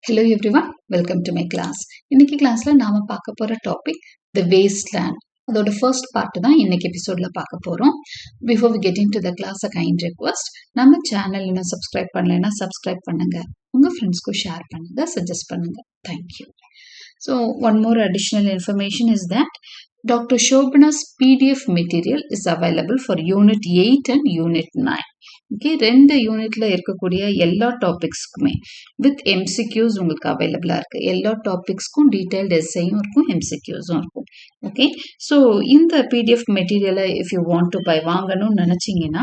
Hello everyone, welcome to my class. இன்னைக்கு கிளாஸ்ல நாம பார்க்க போற டாபிக் the wasteland. அதோட ஃபர்ஸ்ட் பார்ட் தான் இன்னைக்கு எபிசோட்ல பார்க்க போறோம். Before we get into the class, a kind request. நம்ம சேனல் இன்னும் சப்ஸ்கிரைப் பண்ணலைன்னா சப்ஸ்கிரைப் பண்ணுங்க. உங்க ஃப்ரெண்ட்ஸ்க்கு ஷேர் பண்ணுங்க, சஜஸ்ட் பண்ணுங்க. Thank you. So one more additional information is that Dr. Shobana's PDF material is available for Unit 8 and Unit 9. Okay, ரெண்டு யூனிட்ல இருக்கக்கூடிய எல்லா டாபிக்ஸ்க்குமே வித் எம்சிக்யூஸ் உங்களுக்கு அவைலபிளா இருக்கு. எல்லா டாபிக்ஸ்க்கும் டீடைல்டு எஸ்ஸையும் இருக்கும், எம்சிக்யூஸும் இருக்கும். ஓகே, ஸோ இந்த பிடிஎஃப் மெட்டீரியலை if you want to buy வாங்கணும்னு நினைச்சீங்கன்னா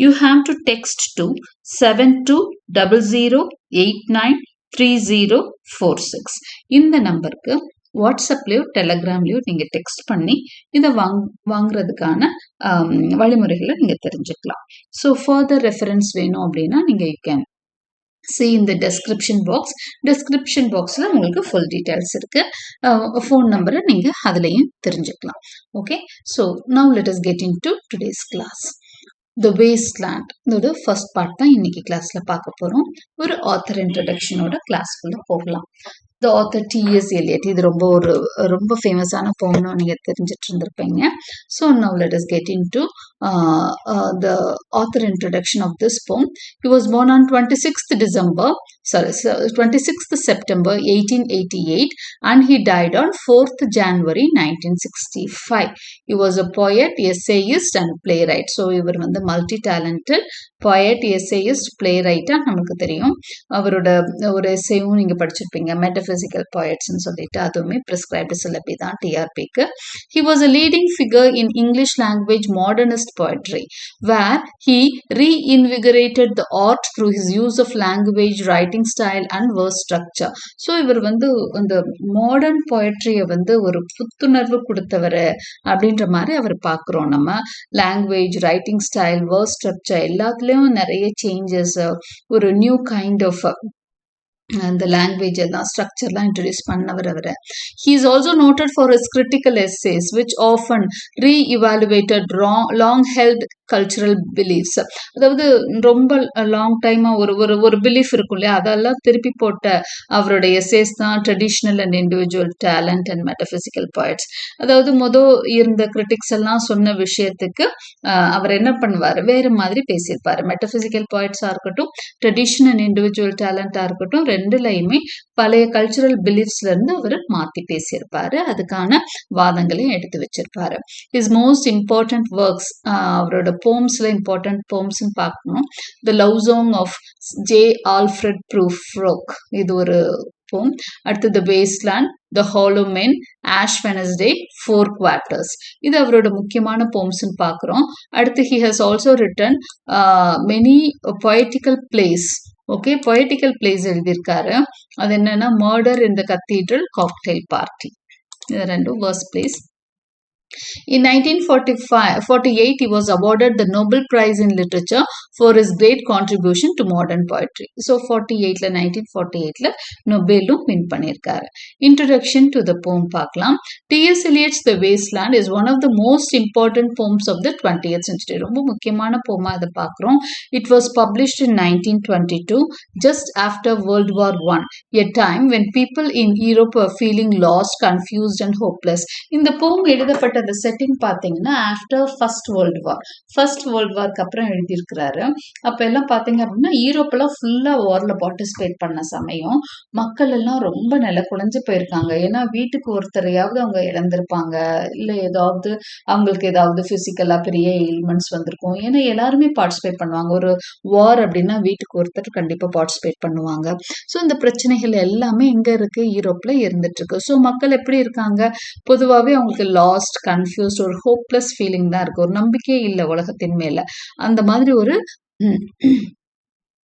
you have to text to 7200893046 இந்த நம்பருக்கு வாட்ஸ்அப்லயோ டெலகிராம்லயோ நீங்க டெக்ஸ்ட் பண்ணி இதை வாங்குறதுக்கான வழிமுறைகளை நீங்க தெரிஞ்சுக்கலாம். ஸோ ஃபர்தர் ரெஃபரன்ஸ் வேணும் அப்படின்னா நீங்க you can see in the description box. description boxல உங்களுக்கு full details இருக்கு. phone நம்பரை நீங்க அதுலயும் தெரிஞ்சுக்கலாம். Okay, so now let us get into today's class. The wasteland இதோட ஃபர்ஸ்ட் பார்ட் தான் இன்னைக்கு கிளாஸ்ல பார்க்க போறோம். ஒரு ஆத்தர் இன்ட்ரோடக்ஷனோட கிளாஸ்க்குள்ள போகலாம். The author T.S. Eliot, இது ரொம்ப ஃபேமஸான போம்னு நீங்க தெரிஞ்சிட்டு இருந்திருப்பீங்க. So now let us get into the author introduction of this poem. He was born on 26th September 1888 and he died on 4th January 1965. He was a poet, essayist and playwright. So இவர் வந்து multi-talented poet, essayist, playwright நமக்கு தெரியும். அவரோட ஒரு எஸ்ஸேயும் நீங்க படிச்சிருப்பீங்க, metaphysical poets ன்னு சொல்லிட்டு, அதுவுமே prescribed syllabi தான் TRPக்கு. He was a leading figure in English language modernist poetry where he reinvigorated the art through his use of language, writing style and verse structure. So இவர் வந்து அந்த மாடர்ன் போயட்ரிய வந்து ஒரு புத்துணர்வு கொடுத்தவர் அப்படின்ற மாதிரி அவர் பார்க்குறோம். நம்ம language, writing style, verse structure எல்லாத்துலேயும் நிறைய சேஞ்சஸ், ஒரு நியூ கைண்ட் ஆஃப் அந்த லாங்குவேஜ் எல்லாம் ஸ்ட்ரக்சர்லாம் இன்ட்ரடியூஸ் பண்ணவர் அவர். He is also noted for his critical essays which often reevaluated long held cultural beliefs. அதாவது ரொம்ப லாங் டைமா ஒரு பிலீஃப் இருக்கும் இல்லையா, அதெல்லாம் திருப்பி போட்ட அவருடைய எஸ்ஸேஸ் தான் traditional and individual talent and metaphysical points. அதாவது இருந்த கிரிட்டிக்ஸ் எல்லாம் சொன்ன விஷயத்துக்கு அவர் என்ன பண்ணுவார், வேறு மாதிரி பேசியிருப்பாரு. மெட்டபிசிக்கல் பாயிண்ட்ஸா இருக்கட்டும், ட்ரெடிஷனல் அண்ட் இண்டிவிஜுவல் டேலண்டா இருக்கட்டும், ரெண்டுலையுமே பழைய கல்ச்சுரல் பிலீஃப்ஸ்ல இருந்து அவர் மாத்தி பேசியிருப்பாரு. அதுக்கான வாதங்களையும் எடுத்து வச்சிருப்பாரு. ஹிஸ் மோஸ்ட் இம்பார்ட்டன்ட் ஒர்க்ஸ், அவரோட போம்ஸ்ல இம்பார்ட்டன்ட் போம்ஸ்ன்னு பார்க்கணும். The love song of J Alfred Prufrock, இது ஒரு போம். அடுத்து the Waste Land, the Hollow Men, Ash Wednesday, Four Quartets, இது அவரோட முக்கியமான போம்ஸ்ன்னு பார்க்குறோம். அடுத்து he has also written many poetical plays. Okay, poetical plays எழுதியிருக்காரு. அது என்னன்னா Murder in the Cathedral, Cocktail Party, இது ரெண்டும் verse plays. In 1948, he was awarded the Nobel Prize in Literature for his great contribution to modern poetry. So 1948 நொபேலும் win பண்ணியிருக்காரு. Introduction to the poem பார்க்கலாம். T.S. Eliot's The Wasteland is one of the most important poems of the 20th century. ரொம்ப முக்கியமான போமா இதை பார்க்குறோம். It was published in 1922, just after World War I, a time when people in Europe were feeling lost, confused and hopeless. இந்த போம் எழுதப்பட்ட அந்த setting பார்த்தீங்கன்னா ஆஃப்டர் ஃபர்ஸ்ட் வேர்ல்டு வார்க்கு அப்புறம் எழுதியிருக்கிறாரு. அப்ப எல்லாம் பார்த்தீங்க அப்படின்னா யூரோப்பெல்லாம் ஃபுல்லா வார்ல பார்ட்டிசிபேட் பண்ண சமயம் மக்கள் எல்லாம் ரொம்ப நில குலைஞ்சு போயிருக்காங்க. ஏன்னா வீட்டுக்கு ஒருத்தரையாவது அவங்க இழந்திருப்பாங்க, இல்ல ஏதாவது அவங்களுக்கு ஏதாவது பிசிக்கலா பெரிய எலிமெண்ட்ஸ் வந்திருக்கும். ஏன்னா எல்லாருமே பார்ட்டிசிபேட் பண்ணுவாங்க. ஒரு வார் அப்படின்னா வீட்டுக்கு ஒருத்தர் கண்டிப்பா பார்ட்டிசிபேட் பண்ணுவாங்க. ஸோ இந்த பிரச்சனைகள் எல்லாமே எங்க இருக்கு, யூரோப்ல இருந்துட்டு இருக்கு. ஸோ மக்கள் எப்படி இருக்காங்க, பொதுவாகவே அவங்களுக்கு லாஸ்ட், கன்ஃபியூஸ்ட், ஒரு ஹோப்லெஸ் ஃபீலிங் தான் இருக்கு. ஒரு நம்பிக்கையே இல்லை உலகத்தின் மேல. அந்த மாதிரி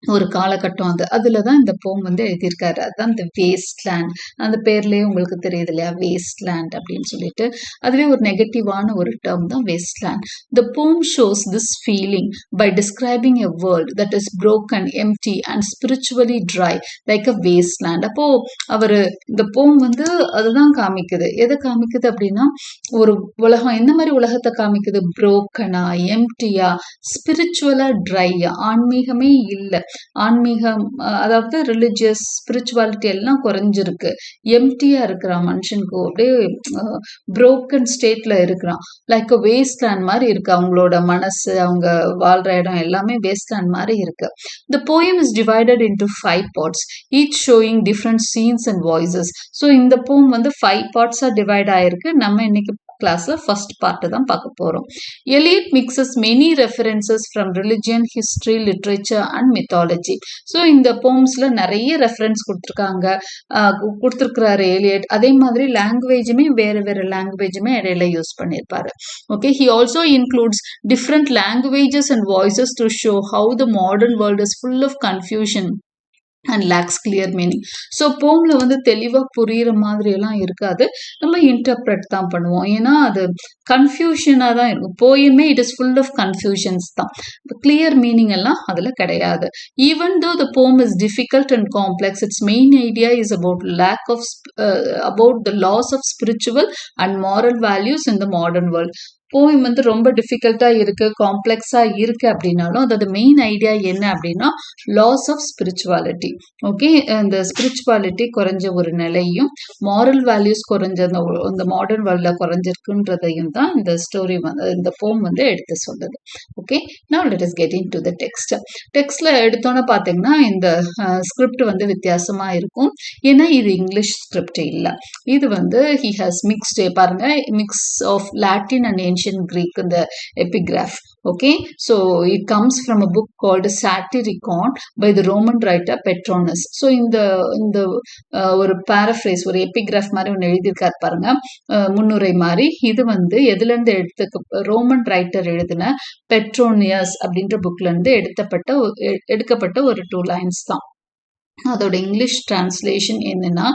ஒரு காலகட்டம் அதுலதான் இந்த போம் வந்து எழுதியிருக்காரு. அதுதான் இந்த வேஸ்ட்லேண்ட். அந்த பேர்லயே உங்களுக்கு தெரியுது இல்லையா, வேஸ்ட்லேண்ட் அப்படின்னு சொல்லிட்டு. அதுவே ஒரு நெகட்டிவான ஒரு டேர்ம் தான் wasteland. The poem shows this feeling by describing a world that is broken, empty and spiritually dry like a wasteland. அப்போ அவரு இந்த போம் வந்து அதுதான் காமிக்குது. எதை காமிக்குது அப்படின்னா, ஒரு உலகம் எந்த மாதிரி உலகத்தை காமிக்குது, புரோக்கனா, எம்டியா, ஸ்பிரிச்சுவலா ட்ரையா, ஆன்மீகமே இல்லை, ஆன்மீகம் அதாவது ரிலிஜியஸ் ஸ்பிரிச்சுவாலிட்டி எல்லாம் குறைஞ்சிருக்கு. எம்டியா இருக்கிறான் மனுஷனுக்கு, அப்படியே புரோக்கன் ஸ்டேட்ல இருக்கிறான். லைக் அ வேஸ்ட் லேண்ட் மாதிரி இருக்கு அவங்களோட மனசு, அவங்க வாழ்ற இடம் எல்லாமே வேஸ்ட் லேண்ட் மாதிரி இருக்கு. The poem is divided into 5 parts, each showing different scenes and voices. So இந்த poem வந்து 5 parts டிவைட் ஆயிருக்கு. நம்ம இன்னைக்கு கிளாஸ்ல ஃபர்ஸ்ட் பார்ட் தான் பார்க்க போறோம். Eliot mixes many references from religion, history, literature and mythology. So இந்த போம்ஸ்ல நிறைய ரெஃபரன்ஸ் கொடுத்துருக்கிறாரு எலியட். அதே மாதிரி லாங்குவேஜுமே வேற வேற லாங்குவேஜுமே இடையில யூஸ் பண்ணியிருப்பாரு. Okay, he also includes different languages and voices to show how the modern world is full of confusion and lacks clear meaning. So போம்ல வந்து தெளிவாக புரிகிற மாதிரி எல்லாம் இருக்காது, நம்ம இன்டர்பிரட் தான் பண்ணுவோம். ஏன்னா அது கன்ஃபியூஷனாக தான் இருக்கும். போயுமே it is full of confusions தான், கிளியர் மீனிங் எல்லாம் அதில் கிடையாது. Even though the poem is difficult and complex, its main idea is about lack of about the loss of spiritual and moral values in the modern world. Poem வந்து ரொம்ப டிஃபிகல்ட்டாக இருக்குது, காம்ப்ளெக்ஸாக இருக்குது அப்படின்னாலும் அதோட மெயின் ஐடியா என்ன அப்படின்னா லாஸ் ஆஃப் ஸ்பிரிச்சுவாலிட்டி. ஓகே, இந்த spirituality குறைஞ்ச ஒரு நிலையும் மாரல் வேல்யூஸ் குறைஞ்ச இந்த மாடர்ன் வேர்ல்டில் குறைஞ்சிருக்குன்றதையும் தான் இந்த ஸ்டோரி வந்து இந்த போம் வந்து எடுத்து சொல்லுது. Okay, now let us get into the text. டெக்ஸ்ட்ல எடுத்தோன்னே பார்த்தீங்கன்னா இந்த ஸ்கிரிப்ட் வந்து வித்தியாசமாக இருக்கும். ஏன்னா இது இங்கிலீஷ் ஸ்கிரிப்ட் இல்லை, இது வந்து ஹி ஹாஸ் மிக்ஸ்டு, பாருங்க, mix of Latin and ancient Greek in the epigraph. Okay, so it comes from a book called Satyricon by the Roman writer Petronius. So இந்த ஒரு paraphrase, ஒரு epigraph மாதிரி ஒன்று எழுதியிருக்காரு பாருங்க, முன்னுரை மாதிரி. இது வந்து எதுல இருந்து ரோமன் ரைட்டர் எழுதின பெட்ரோனியஸ் அப்படின்ற புக்ல இருந்து எடுக்கப்பட்ட ஒரு 2 லைன்ஸ் தான். அதோட இங்கிலீஷ் டிரான்ஸ்லேஷன் என்னன்னா,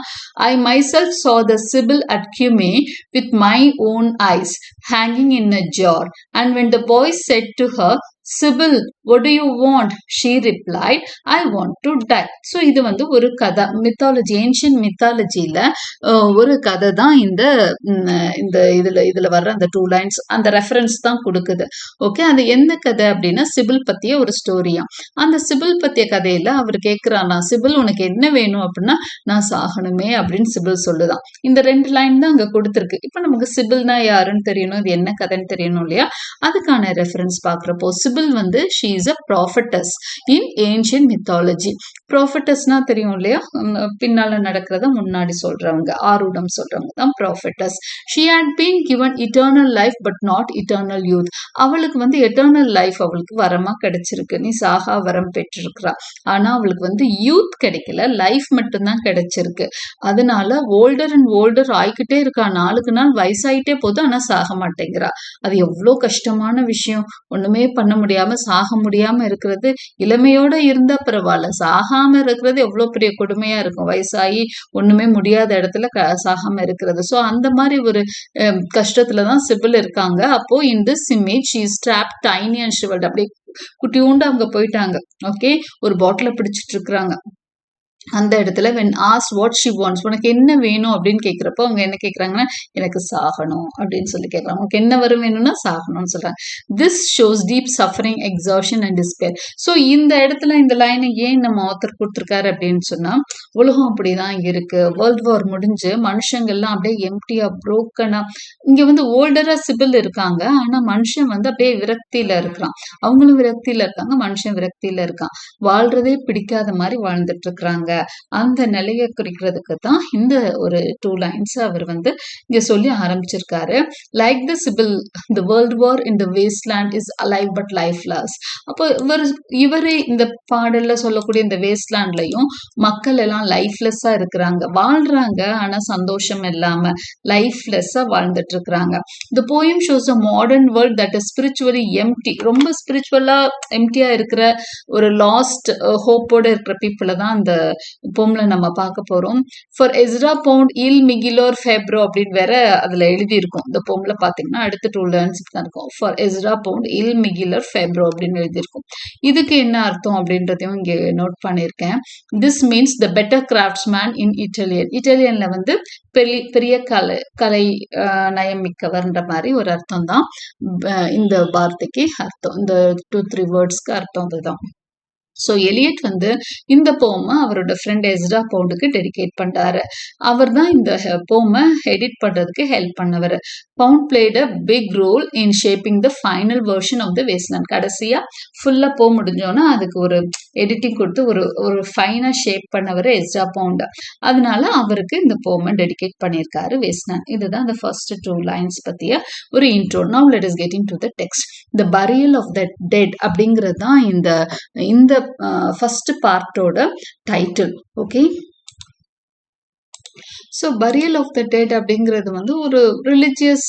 ஐ myself saw the Sibyl at Cumae with my own eyes hanging in a jar, and when the boy said to her, Sibyl, what do you want? She replied, I want to die. So இது வந்து ஒரு கதை, mythology, ancient மித்தாலஜியில் ஒரு கதை தான். இதில் வர்ற அந்த 2 லைன்ஸ் அந்த ரெஃபரன்ஸ் தான் கொடுக்குது. ஓகே, அது என்ன கதை அப்படின்னா சிபில் பற்றிய ஒரு ஸ்டோரியா. அந்த சிபில் பற்றிய கதையில் அவர் கேட்குறானா, சிபில் உனக்கு என்ன வேணும் அப்படின்னா, நான் சாகணுமே அப்படின்னு சிபில் சொல்லுதான். இந்த 2 லைன் தான் அங்கே கொடுத்துருக்கு. இப்போ நமக்கு சிபில்னா யாருன்னு தெரியணும், இது என்ன கதைன்னு தெரியணும் இல்லையா? அதுக்கான ரெஃபரன்ஸ் பார்க்குறப்போ சிபில் வந்து she is a prophetess in ancient mythology. ப்ராஃபட்டஸ்னா தெரியும் இல்லையா, பின்னால நடக்கிறத முன்னாடி சொல்றவங்க, ஆரூடம் சொல்றவங்க தான் prophetess. She had been given eternal life but not eternal youth. அவளுக்கு வந்து எட்டர்னல் லைஃப் அவளுக்கு வரமா கிடைச்சிருக்கு, நீ சாகா வரம் பெற்றிருக்கிறா. ஆனா அவளுக்கு வந்து யூத் கிடைக்கல, லைஃப் மட்டும்தான் கிடைச்சிருக்கு. அதனால ஓல்டர் அண்ட் ஓல்டர் ஆயிக்கிட்டே இருக்கா, நாளுக்கு நாள் வயசாயிட்டே போதும், ஆனா சாக மாட்டேங்கிறா. அது எவ்வளோ கஷ்டமான விஷயம். ஒண்ணுமே பண்ண முடியாம சாக முடியாம இருக்கிறது. இளமையோட இருந்தா பரவாயில்ல, சாகாம இருக்கிறது எவ்வளவு பெரிய கொடுமையா இருக்கும். வயசாகி ஒண்ணுமே முடியாத இடத்துல சாகாம இருக்கிறது. ஸோ அந்த மாதிரி ஒரு கஷ்டத்துலதான் சிபில் இருக்காங்க. அப்போ in this image she is trapped, tiny and shriveled. அப்படியே குட்டியூண்டு அவங்க போயிட்டாங்க. ஓகே, ஒரு பாட்டில பிடிச்சிட்டு இருக்கிறாங்க. அந்த இடத்துல when asked what she wants, உனக்கு என்ன வேணும் அப்படின்னு கேட்குறப்போ அவங்க என்ன கேட்குறாங்கன்னா, எனக்கு சாகணும் அப்படின்னு சொல்லி கேட்குறாங்க. உனக்கு என்ன வரும் வேணும்னா சாகணும்னு சொல்றாங்க. This shows deep suffering, exhaustion and despair. So இந்த இடத்துல இந்த லைனை ஏன் நம்ம ஆத்தர் கொடுத்துருக்காரு அப்படின்னு சொன்னா, உலகம் அப்படிதான் இருக்கு. வேர்ல்ட் வார் முடிஞ்சு மனுஷங்கள்லாம் அப்படியே எம்டியா, புரோக்கனா. இங்க வந்து ஓல்டரா சிபில் இருக்காங்க, ஆனா மனுஷன் வந்து அப்படியே விரக்தியில இருக்கிறான். அவங்களும் விரக்தியில இருக்காங்க, மனுஷன் விரக்தியில இருக்கான். வாழ்றதே பிடிக்காத மாதிரி வாழ்ந்துட்டு இருக்கிறாங்க. அந்த நிலையை குறிக்கிறதுக்கு தான் இந்த ஒரு 2 லைன்ஸ் அவர் வந்து இங்க சொல்லி ஆரம்பிச்சிருக்காரு. Like the Sibyl, the world war in the Waste Land is alive but lifeless. அப்போ இவரே இந்த பாடல்ல சொல்லக்கூடிய இந்த வேஸ்ட்லேண்ட்லயும் மக்கள் எல்லாம் லைஃப்லெஸ்ஸா இருக்கிறாங்க, வாழ்றாங்க, ஆனா சந்தோஷம் இல்லாம லைஃப்லெஸ்ஸா வாழ்ந்துட்டு இருக்கிறாங்க. The poem shows a modern world that is spiritually empty. ரொம்ப ஸ்பிரிச்சுவலா எம்டியா இருக்கிற ஒரு லாஸ்ட் ஹோப்போட இருக்கிற பீப்புளை தான் அந்த போம்ல நம்ம பார்க்க போறோம். ஃபார் எஸ்ரா பவுண்ட் இல் மிகிலோர் ஃபெப்ரோ அப்படின்னு வேற அதுல எழுதி இருக்கும். இந்த போம்ல பாத்தீங்கன்னா அடுத்த 2 லைன்ஸ் தான் இருக்கும். ஃபார் எஸ்ரா பவுண்ட் இல் மிகிலோர் ஃபெப்ரோ அப்படின்னு எழுதியிருக்கும். இதுக்கு என்ன அர்த்தம் அப்படின்றதையும் இங்க நோட் பண்ணியிருக்கேன். This means the better craftsman in Italian. இட்டாலியன்ல வந்து பெரிய கலை நயம் மிக்கவர்ன்ற மாதிரி ஒரு அர்த்தம் தான் இந்த வார்த்தைக்கு அர்த்தம். இந்த 2-3 வேர்ட்ஸ்க்கு அர்த்தம் அதுதான். ஸோ எலியட் வந்து இந்த போமை அவரோட ஃப்ரெண்ட் எஸ்ரா பவுண்டுக்கு டெடிகேட் பண்றாரு. அவர் தான் இந்த போமை எடிட் பண்றதுக்கு ஹெல்ப் பண்ணவர். Pound played a big role in shaping the final version of the Waste Land. கடைசியா ஃபுல்லா போ முடிஞ்சோன்னா அதுக்கு ஒரு எடிட்டிங் கொடுத்து ஒரு ஃபைனா ஷேப் பண்ணவர் எஸ்ரா பவுண்ட். அதனால அவருக்கு இந்த போமை டெடிகேட் பண்ணியிருக்காரு வேஸ்ட்லேண்ட். இதுதான் அந்த ஃபர்ஸ்ட் 2 லைன்ஸ் பத்திய ஒரு intro. Now let is getting to the text. The burial of the dead அப்படிங்கிறது தான் இந்த ஃபர்ஸ்ட் பார்ட்டோட title. Okay, so burial of the dead அப்படிங்கிறது வந்து ஒரு ரிலிஜியஸ்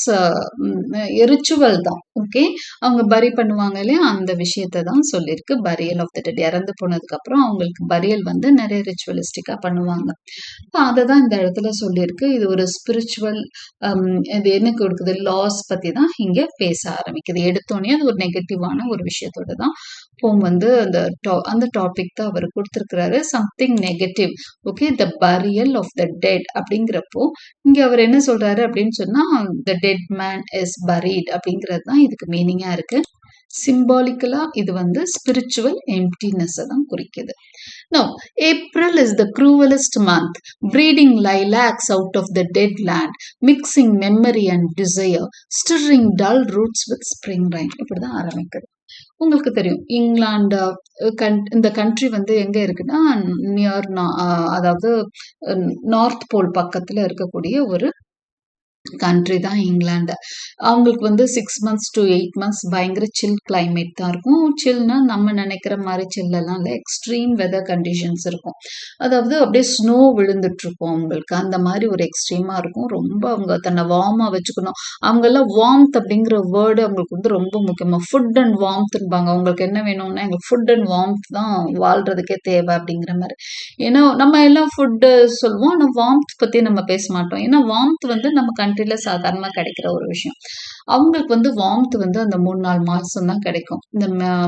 ரிச்சுவல் தான். ஓகே, அவங்க பரி பண்ணுவாங்க இல்லையா, அந்த விஷயத்தை தான் சொல்லியிருக்கு. பரியல் ஆஃப் த டெட், இறந்து போனதுக்கு அப்புறம் அவங்களுக்கு பரியல் வந்து நிறைய ரிச்சுவலிஸ்டிக்கா பண்ணுவாங்க. அதை தான் இந்த இடத்துல சொல்லியிருக்கு. இது ஒரு ஸ்பிரிச்சுவல், இது என்ன கொடுக்குது, லாஸ் பத்தி தான் இங்க பேச ஆரம்பிக்குது. எடுத்தோடனே அது ஒரு நெகட்டிவான ஒரு விஷயத்தோட தான் போம் வந்து அந்த டாபிக் தான் அவர் கொடுத்துருக்கிறாரு, something negative. Okay, the burial of the dead அப்படிங்கிறப்போ இங்க அவர் என்ன சொல்றாரு அப்படின்னு சொன்னா, the dead man is buried அப்படிங்கிறது தான் இதுக்கு மீனிங்கா இருக்கு. சிம்பாலிக்கலா இது வந்து ஸ்பிரிச்சுவல் எம்டினஸ் தான் குறிக்குது. Now, April is the cruelest month, breeding lilacs out of the dead land, mixing memory and desire, stirring dull roots with spring rain. இப்படிதான் ஆரம்பிக்குது. உங்களுக்கு தெரியும், இங்கிலாந்து இந்த கண்ட்ரி வந்து எங்க இருக்குன்னா நியர், அதாவது நார்த் போல் பக்கத்துல இருக்கக்கூடிய ஒரு கண்ட்ரி தான் இங்கிலாந்து. அவங்களுக்கு வந்து 6 months to 8 months பயங்கர சில் கிளைமேட் தான் இருக்கும். சில்னா நம்ம நினைக்கிற மாதிரி சில்லெல்லாம் இல்லை, எக்ஸ்ட்ரீம் வெதர் கண்டிஷன்ஸ் இருக்கும். அதாவது அப்படியே ஸ்னோ விழுந்துட்டு இருக்கும் அவங்களுக்கு, அந்த மாதிரி ஒரு எக்ஸ்ட்ரீமா இருக்கும். ரொம்ப அவங்க தன்னை வார்மா வச்சுக்கணும். அவங்கெல்லாம் வார்ம்த் அப்படிங்கிற வேர்டு அவங்களுக்கு வந்து ரொம்ப முக்கியமா. ஃபுட் அண்ட் வார்ம்த்ன்பாங்க. அவங்களுக்கு என்ன வேணும்னா எங்களுக்கு ஃபுட் அண்ட் வார்ம்த் தான் வாழ்றதுக்கே தேவை அப்படிங்கிற மாதிரி. ஏன்னா நம்ம எல்லாம் ஃபுட்டு சொல்லுவோம், ஆனால் வார்ம்த் பத்தி நம்ம பேச மாட்டோம். ஏன்னா வார்ம்த் வந்து நம்ம கண்ட்ரில சாதாரணமா கிடைக்கிற ஒரு விஷயம். அவங்களுக்கு வந்து வார்ம்த் வந்து அந்த 3-4 மாசம் தான் கிடைக்கும். இந்த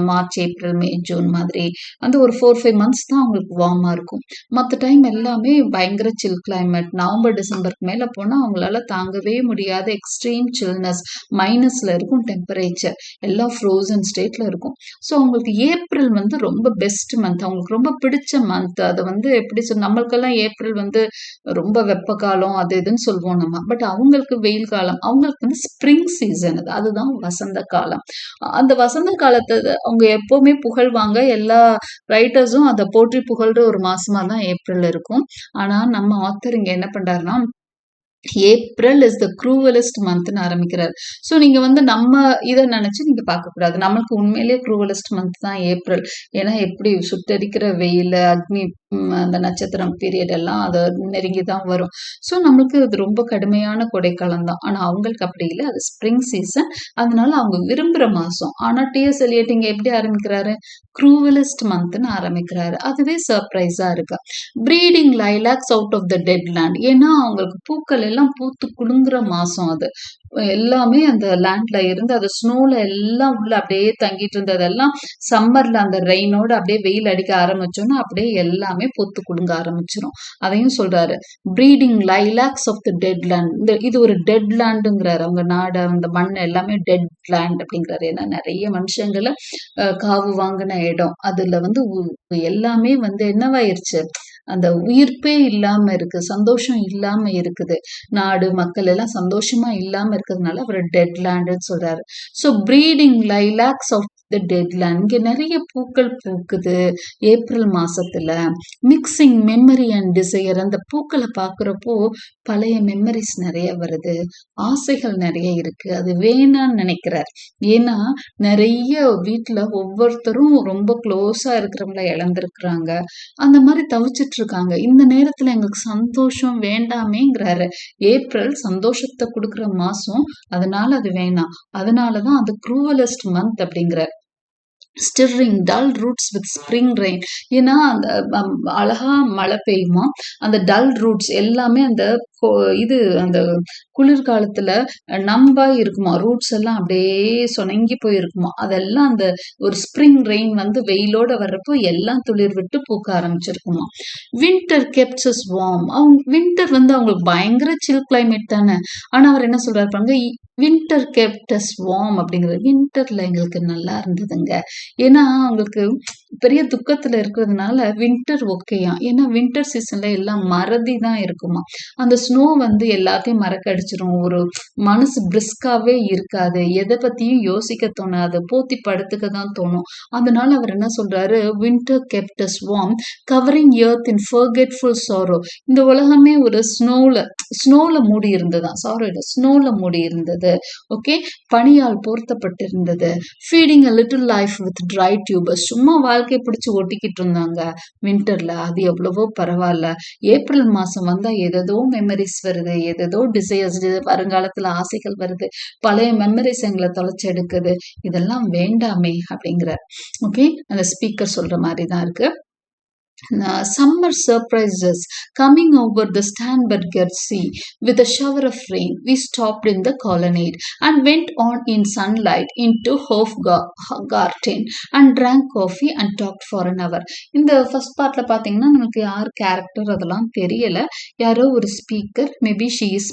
மார்ச், ஏப்ரல், மே, ஜூன் மாதிரி அந்த ஒரு 4-5 months தான் அவங்களுக்கு வார்மா இருக்கும். மற்ற டைம் எல்லாமே பயங்கர சில் கிளைமேட். நவம்பர், டிசம்பருக்கு மேல போனா அவங்களால தாங்கவே முடியாத எக்ஸ்ட்ரீம் சில்னஸ், மைனஸ்ல இருக்கும் டெம்பரேச்சர், எல்லாம் ஃப்ரோசன் ஸ்டேட்ல இருக்கும். ஸோ அவங்களுக்கு ஏப்ரல் வந்து ரொம்ப பெஸ்ட் மந்த், அவங்களுக்கு ரொம்ப பிடிச்ச மந்த். அதை வந்து எப்படி நம்மளுக்கெல்லாம் ஏப்ரல் வந்து ரொம்ப வெப்ப காலம் அது இதுன்னு சொல்லுவோம் நம்ம. பட் அவங்களுக்கு வெயில் காலம், அவங்களுக்கு வந்து ஸ்ப்ரிங் சீசன், அதுதான் வசந்த காலம். அந்த வசந்த காலத்தை அவங்க எப்பவுமே புகழ்வாங்க. எல்லா ரைட்டர்ஸும் அதை போற்றி புகழ்ற ஒரு மாசமா தான் ஏப்ரல் இருக்கும். ஆனா நம்ம ஆத்தர் இங்க என்ன பண்றாருன்னா, ஏப்ரல் இஸ் த க்ரூவலஸ்ட் மந்த்னு ஆரம்பிக்கிறார். ஸோ நீங்க வந்து நம்ம இதை நினைச்சு நீங்க பார்க்கக்கூடாது. நம்மளுக்கு உண்மையிலேயே க்ரூவலஸ்ட் மந்த் தான் ஏப்ரல். ஏன்னா எப்படி சுட்டரிக்கிற வெயில், அக்னி, அந்த நட்சத்திரம் பீரியட் எல்லாம் அதை நெருங்கி தான் வரும். ஸோ நம்மளுக்கு அது ரொம்ப கடுமையான கொடைக்காலம் தான். ஆனால் அவங்களுக்கு அப்படி இல்லை, அது ஸ்ப்ரிங் சீசன். அதனால அவங்க விரும்புகிற மாதம். ஆனால் டிஎஸ் எலியட் இங்கே எப்படி ஆரம்பிக்கிறாரு, க்ரூவலஸ்ட் மந்த்னு ஆரம்பிக்கிறாரு. அதுவே சர்ப்ரைஸாக இருக்கு. Breeding lilacs out of the dead land. ஏன்னா அவங்களுக்கு பூக்கள் எல்லாம் பூத்து குலுங்குற மாசம் அது. எல்லாமே அந்த லேண்ட்ல இருந்து அது ஸ்னோல எல்லாம் உள்ள அப்படியே தங்கிட்டு இருந்ததெல்லாம் சம்மர்ல அந்த ரெயினோட அப்படியே வெயில் அடிக்க ஆரம்பிச்சோன்னா அப்படியே எல்லாமே பொத்து குலுங்க ஆரம்பிச்சிடும். அதையும் சொல்றாரு, breeding lilacs of the dead land. இது ஒரு டெட் லேண்டுங்கிறாரு. அவங்க நாடு, அந்த மண் எல்லாமே டெட் லேண்ட் அப்படிங்கிறாரு. ஏன்னா நிறைய மனுஷங்களை காவு வாங்கின இடம். அதுல வந்து எல்லாமே வந்து என்னவாயிருச்சு, அந்த உயிர்ப்பே இல்லாம இருக்கு, சந்தோஷம் இல்லாம இருக்குது. நாடு மக்கள் எல்லாம் சந்தோஷமா இல்லாம இருக்கிறதுனால அவர் டெட் லேண்டுன்னு சொல்றாரு. So breeding lilacs of the dead land. இங்க நிறைய பூக்கள் பூக்குது ஏப்ரல் மாசத்துல. Mixing memory and desire. அந்த பூக்களை பார்க்குறப்போ பழைய மெமரிஸ் நிறைய வருது, ஆசைகள் நிறைய இருக்கு. அது வேணான்னு நினைக்கிறார். ஏன்னா நிறைய வீட்டுல ஒவ்வொருத்தரும் ரொம்ப க்ளோஸா இருக்கிறவங்கள இழந்திருக்கிறாங்க, அந்த மாதிரி தவிச்சிட்டு இருக்காங்க. இந்த நேரத்துல எங்களுக்கு சந்தோஷம் வேண்டாமேங்கிறாரு. ஏப்ரல் சந்தோஷத்தை கொடுக்குற மாசம், அதனால அது வேணாம். அதனாலதான் அது க்ரூவலஸ்ட் மந்த் அப்படிங்கிறார். Stirring dull roots with spring rain. ஏன்னா அந்த அழகா மழை பெய்யுமா, அந்த டல் ரூட்ஸ் எல்லாமே அந்த இது அந்த குளிர்காலத்துல நம்பா இருக்குமா, ரூட்ஸ் எல்லாம் அப்படியே சொனங்கி போயிருக்குமா, அதெல்லாம் அந்த ஒரு ஸ்ப்ரிங் ரெயின் வந்து வெயிலோட வர்றப்போ எல்லாம் துளிர் விட்டு பூக்க ஆரம்பிச்சிருக்குமா. Winter kept us warm. அவங்க வின்டர் வந்து அவங்களுக்கு பயங்கர சில் கிளைமேட் தானே. ஆனா அவர் என்ன சொல்றாரு பாருங்க, வின்டர் கெப்ட் அஸ் வார்ம் அப்படிங்கிறது வின்டர்ல எங்களுக்கு நல்லா இருந்ததுங்க. ஏன்னா அவங்களுக்கு பெரிய துக்கத்துல இருக்கிறதுனால வின்டர் ஓகேயா. ஏன்னா வின்டர் சீசன்ல எல்லாம் மறதி தான் இருக்குமா. அந்த ஸ்னோ வந்து எல்லாத்தையும் மறக்கடிச்சிரும். ஒரு மனசு பிரிஸ்காவே இருக்காது. எதை பத்தியும் யோசிக்க தோணாது. போத்தி படுத்துக்க தான் தோணும். அதனால அவர் என்ன சொல்றாரு, winter kept us warm covering earth in forgetful sorrow. இந்த உலகமே ஒரு ஸ்னோல மூடி இருந்ததா. சாரோ இல்ல, ஸ்னோல மூடி இருந்தது. ஓகே, பனியால் போர்த்தப்பட்டிருந்தது. Feeding a little life with dry tubers. சும்மா வாழ்க்கையை பிடிச்சி ஒட்டிக்கிட்டு இருந்தாங்க வின்டர்ல. அது எவ்வளவோ பரவாயில்ல. ஏப்ரல் மாசம் வந்தா எதோ மெமரிஸ் வருது, எதோ டிசைர்ஸ், வருங்காலத்துல ஆசைகள் வருது, பழைய மெமரிஸ் எங்களை தொலைச்சு எடுக்குது. இதெல்லாம் வேண்டாமே அப்படிங்கிறார். ஓகே, அந்த ஸ்பீக்கர் சொல்ற மாதிரி தான் இருக்கு. Summer surprises coming over the Starnberger Sea with a shower of rain. We stopped in the colonnade and went on in sunlight into Hofgarten and drank coffee and talked for an hour. இந்த first பார்ட்ல பாத்தீங்கன்னா நமக்கு யார் character அதெல்லாம் தெரியல. யாரோ ஒரு speaker, maybe she is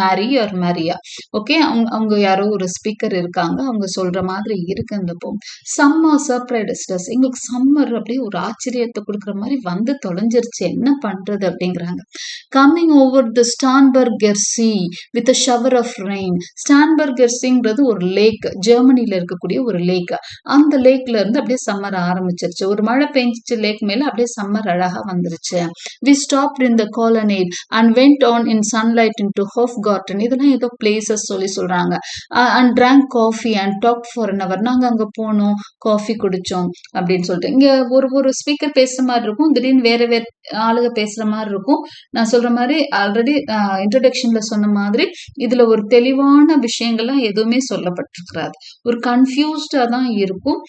Marie or Maria. Okay, அவங்க யாரோ ஒரு ஸ்பீக்கர் இருக்காங்க. அவங்க சொல்ற மாதிரி இருக்கு இந்த போம். சம்மர் சர்ப்ரைசஸ், எங்களுக்கு சம்மர் அப்படியே ஒரு ஆச்சரியத்தை கொடுக்குற மாதிரி வந்து தொலைஞ்சிருச்சு, என்ன பண்றது அப்படிங்கிறாங்க. Coming over the Starnberger sea with a shower of rain. Starnberger சீங்கிறது ஒரு லேக், ஜெர்மனில இருக்கக்கூடிய ஒரு லேக். அந்த லேக்ல இருந்து அப்படியே சம்மர் ஆரம்பிச்சிருச்சு. ஒரு மழை பெஞ்சிச்சு லேக் மேல, அப்படியே சம்மர் அழகா வந்துருச்சு. We stopped in the colonnade and went on in sunlight into Hofgarten. இதெல்லாம் ஏதோ பிளேசஸ் சொல்றாங்க. And drank coffee and talk for an hour. நாங்க அங்க போனோம், காஃபி குடிச்சோம் அப்படின்னு சொல்லிட்டு. இங்க ஒரு ஸ்பீக்கர் பேசுற மாதிரி இருக்கும், திடீர்னு வேற ஆளுக பேசுற மாதிரி இருக்கும். நான் சொல்ற மாதிரி ஆல்ரெடி இன்ட்ரோடக்ஷன்ல சொன்ன மாதிரி இதுல ஒரு தெளிவான விஷயங்கள்லாம் எதுவுமே சொல்லப்பட்டிருக்கிறாது. ஒரு கன்ஃபியூஸ்டா தான் இருக்கும்.